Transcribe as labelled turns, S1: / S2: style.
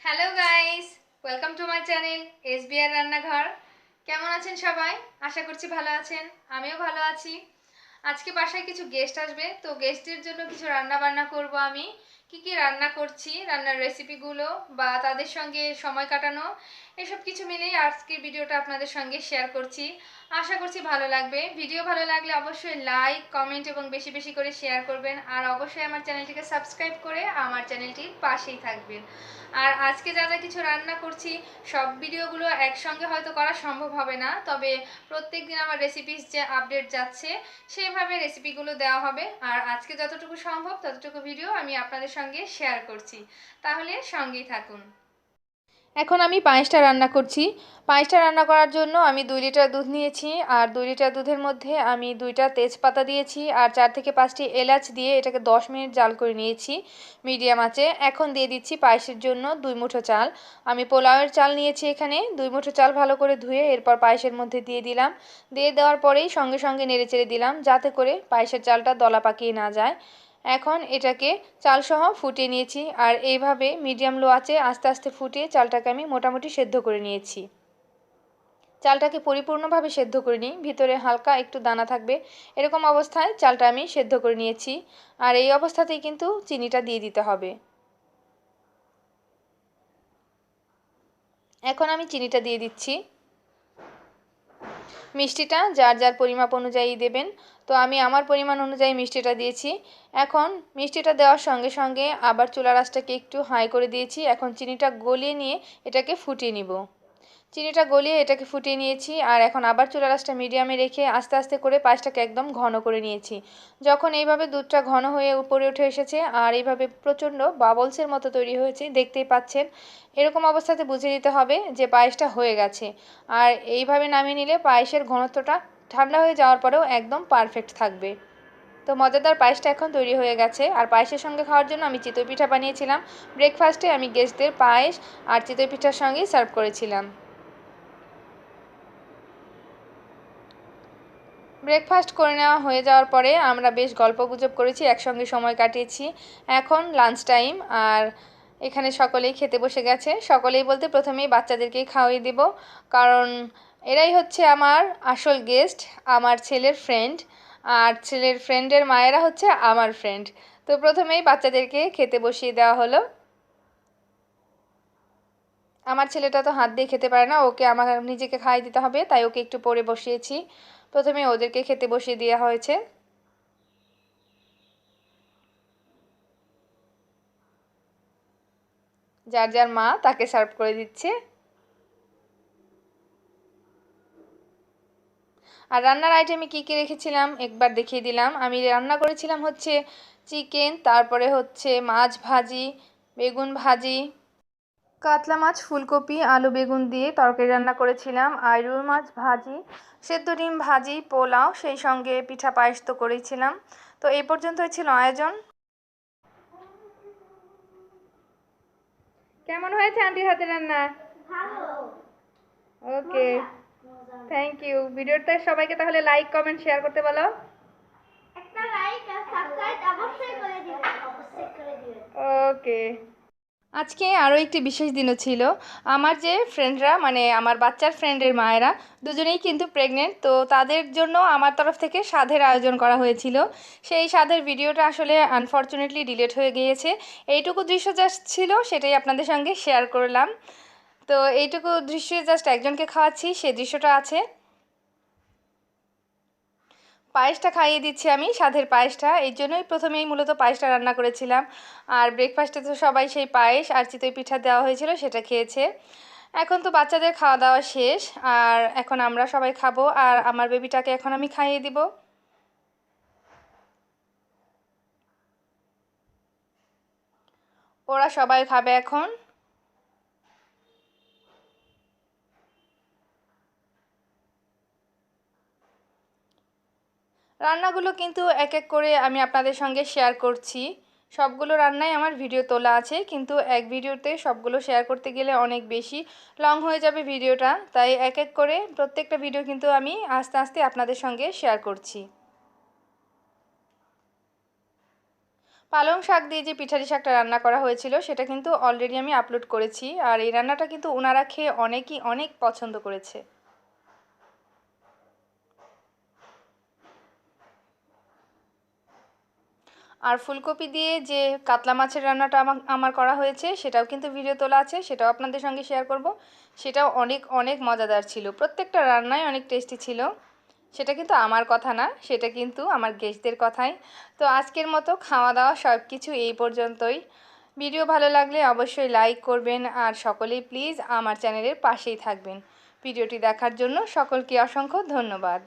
S1: Hello guys, welcome to my channel SBR রান্নাঘর। কেমন আছেন সবাই? আশা করছি ভালো আছেন। আমিও ভালো আছি। আজকে বাসায় কিছু গেস্ট আসবে, তো গেস্টের জন্য কিছু রান্না বান্না করব। আমি কি কি রান্না করছি, রান্নার রেসিপিগুলো বা তাদের সঙ্গে সময় কাটানো, এসব কিছু মিলেই আজকের ভিডিওটা আপনাদের সঙ্গে শেয়ার করছি। আশা করছি ভালো লাগবে। ভিডিও ভালো লাগলে অবশ্যই লাইক, কমেন্ট এবং বেশি বেশি করে শেয়ার করবেন। আর অবশ্যই আমার চ্যানেলটিকে সাবস্ক্রাইব করে আমার চ্যানেলটির পাশেই থাকবেন। আর আজকে যা যা কিছু রান্না করছি, সব ভিডিওগুলো একসঙ্গে হয়তো করা সম্ভব হবে না, তবে প্রত্যেক দিন আমার রেসিপিস যে আপডেট যাচ্ছে সেইভাবে রেসিপিগুলো দেওয়া হবে। আর আজকে যতটুকু সম্ভব ততটুকু ভিডিও আমি আপনাদের সঙ্গে শেয়ার করছি। তাহলে সঙ্গেই থাকুন। এখন আমি পায়েসটা রান্না করছি। পায়েসটা রান্না করার জন্য আমি 2 লিটার দুধ নিয়েছি, আর 2 লিটার দুধের মধ্যে আমি 2টা তেজপাতা দিয়েছি আর 4 থেকে 5টি এলাচ দিয়ে এটাকে 10 মিনিট জাল করে নিয়েছি মিডিয়াম আঁচে। এখন দিয়ে দিচ্ছি পায়েসের জন্য 2 মুঠো চাল। আমি পোলাওয়ের চাল নিয়েছি এখানে। 2 মুঠো চাল ভালো করে ধুয়ে এরপর পায়েসের মধ্যে দিয়ে দিলাম। দিয়ে দেওয়ার পরেই সঙ্গে সঙ্গে নেড়েচেড়ে দিলাম, যাতে করে পায়েসের চালটা দলা পাকিয়ে না যায়। এখন এটাকে চালসহ ফুটিয়ে নিয়েছি, আর এইভাবে মিডিয়াম লো আঁচে আস্তে আস্তে ফুটিয়ে চালটাকে আমি মোটামুটি সেদ্ধ করে নিয়েছি। চালটাকে পরিপূর্ণভাবে সেদ্ধ করে নিই, ভিতরে হালকা একটু দানা থাকবে এরকম অবস্থায় চালটা আমি সেদ্ধ করে নিয়েছি। আর এই অবস্থাতেই কিন্তু চিনিটা দিয়ে দিতে হবে। এখন আমি চিনিটা দিয়ে দিচ্ছি। মিষ্টিটা যার যার পরিমাপ অনুযায়ী দেবেন। তো আমি আমার পরিমাণ অনুযায়ী মিষ্টিটা দিয়েছি। এখন মিষ্টিটা দেওয়ার সঙ্গে সঙ্গে আবার চুলার আঁচটাকে একটু হাই করে দিয়েছি। এখন চিনিটা গলিয়ে নিয়ে এটাকে ফুটিয়ে নিব। চিনিটা গলিয়ে এটাকে ফুটিয়ে নিয়েছি, আর এখন আবার চুলার আঁচটা মিডিয়ামে রেখে আস্তে আস্তে করে পায়েসটাকে একদম ঘন করে নিয়েছি। যখন এইভাবে দুধটা ঘন হয়ে উপরে উঠে এসেছে আর এইভাবে প্রচণ্ড বাবলসের মতো তৈরি হয়েছে, দেখতেই পাচ্ছেন, এরকম অবস্থাতে বুঝে নিতে হবে যে পায়েসটা হয়ে গেছে। আর এইভাবে নামিয়ে নিলে পায়েসের ঘনত্বটা ঠান্ডা হয়ে যাওয়ার পরেও একদম পারফেক্ট থাকবে। তো মজাদার পায়েসটা এখন তৈরি হয়ে গেছে। আর পায়েসের সঙ্গে খাওয়ার জন্য আমি চিতই পিঠা বানিয়েছিলাম। ব্রেকফাস্টে আমি গেস্টদের পায়েস আর চিতই পিঠার সঙ্গেই সার্ভ করেছিলাম। ব্রেকফাস্ট করে নেওয়া হয়ে যাওয়ার পরে আমরা বেশ গল্পগুজব করেছি, একসঙ্গে সময় কাটিয়েছি। এখন লাঞ্চ টাইম, আর এখানে সকলেই খেতে বসে গেছে। সকলেই বলতে প্রথমেই বাচ্চাদেরকেই খাওয়িয়ে দেব, কারণ এরাই হচ্ছে আমার আসল গেস্ট, আমার ছেলের ফ্রেন্ড। আর ছেলের ফ্রেন্ডের মায়েরা হচ্ছে আমার ফ্রেন্ড। তো প্রথমেই বাচ্চাদেরকে খেতে বসিয়ে দেওয়া হলো। আমার ছেলেটা তো হাত দিয়ে খেতে পারে না, ওকে আমার নিজেকে খাইয়ে দিতে হবে, তাই ওকে একটু পরে বসিয়েছি। প্রথমে ওদেরকে খেতে বসিয়ে দেওয়া হয়েছে। যার যার মা তাকে সার্ভ করে দিচ্ছে। আর রান্নার আইটেমে কী কী রেখেছিলাম একবার দেখিয়ে দিলাম। আমি রান্না করেছিলাম হচ্ছে চিকেন, তারপরে হচ্ছে মাছ ভাজি, বেগুন ভাজি, কাতলা মাছ, ফুলকপি, আলু, বেগুন দিয়ে তরকারি রান্না করেছিলাম, আর রুই মাছ ভাজি, সেদ্ধ ডিম ভাজি, পোলাও, সেই সঙ্গে পিঠা পায়েস তো করেছিলাম। তো এই পর্যন্তই ছিল আয়োজন। কেমন হয়েছে আন্টির হাতে রান্না? ওকে, থ্যাংক ইউ। ভিডিওটা সবাইকে তাহলে লাইক, কমেন্ট, শেয়ার করতে বলো। একটা লাইক আর সাবস্ক্রাইব অবশ্যই করে দিবেন, অবশ্যই করে দিবেন। ওকে। আজকে আরও একটি বিশেষ দিনও ছিল। আমার যে ফ্রেন্ডরা, মানে আমার বাচ্চার ফ্রেন্ডের মায়েরা দুজনেই কিন্তু প্রেগনেন্ট, তো তাদের জন্য আমার তরফ থেকে সাধের আয়োজন করা হয়েছিল। সেই সাধের ভিডিওটা আসলে আনফর্চুনেটলি ডিলিট হয়ে গিয়েছে। এইটুকু দৃশ্য জাস্ট ছিল, সেটাই আপনাদের সঙ্গে শেয়ার করলাম। তো এইটুকু দৃশ্যে জাস্ট একজনকে খাওয়াচ্ছি, সেই দৃশ্যটা আছে। পায়েসটা খাইয়ে দিচ্ছি আমি, সাধের পায়েসটা, এই জন্যই প্রথমেই মূলত পায়েসটা রান্না করেছিলাম। আর ব্রেকফাস্টে তো সবাই সেই পায়েস আর চিতই পিঠা দেওয়া হয়েছিল, সেটা খেয়েছে। এখন তো বাচ্চাদের খাওয়া দাওয়া শেষ, আর এখন আমরা সবাই খাবো, আর আমার বেবিটাকে এখন আমি খাইয়ে দিব। ওরা সবাই খাবে এখন। রান্নাগুলো কিন্তু এক এক করে আমি আপনাদের সঙ্গে শেয়ার করছি। সবগুলো রান্নাই আমার ভিডিও তোলা আছে, কিন্তু এক ভিডিওতে সবগুলো শেয়ার করতে গেলে অনেক বেশি লং হয়ে যাবে ভিডিওটা, তাই এক এক করে প্রত্যেকটা ভিডিও কিন্তু আমি আস্তে আস্তে আপনাদের সঙ্গে শেয়ার করছি। পালং শাক দিয়ে যে পিঠারি শাকটা রান্না করা হয়েছিল সেটা কিন্তু অলরেডি আমি আপলোড করেছি, আর এই রান্নাটা কিন্তু ওনারা খেয়ে অনেক পছন্দ করেছে। আর ফুলকপি দিয়ে যে কাতলা মাছের রান্নাটা আমার করা হয়েছে সেটাও কিন্তু ভিডিও তোলা আছে, সেটাও আপনাদের সঙ্গে শেয়ার করব। সেটাও অনেক মজাদার ছিল, প্রত্যেকটা রান্নাই অনেক টেস্টি ছিল। সেটা কিন্তু আমার কথা না, সেটা কিন্তু আমার গেস্টদের কথাই। তো আজকের মতো খাওয়া দাওয়া সব কিছু এই পর্যন্তই। ভিডিও ভালো লাগলে অবশ্যই লাইক করবেন, আর সকলেই প্লিজ আমার চ্যানেলের পাশেই থাকবেন। ভিডিওটি দেখার জন্য সকলকে অসংখ্য ধন্যবাদ।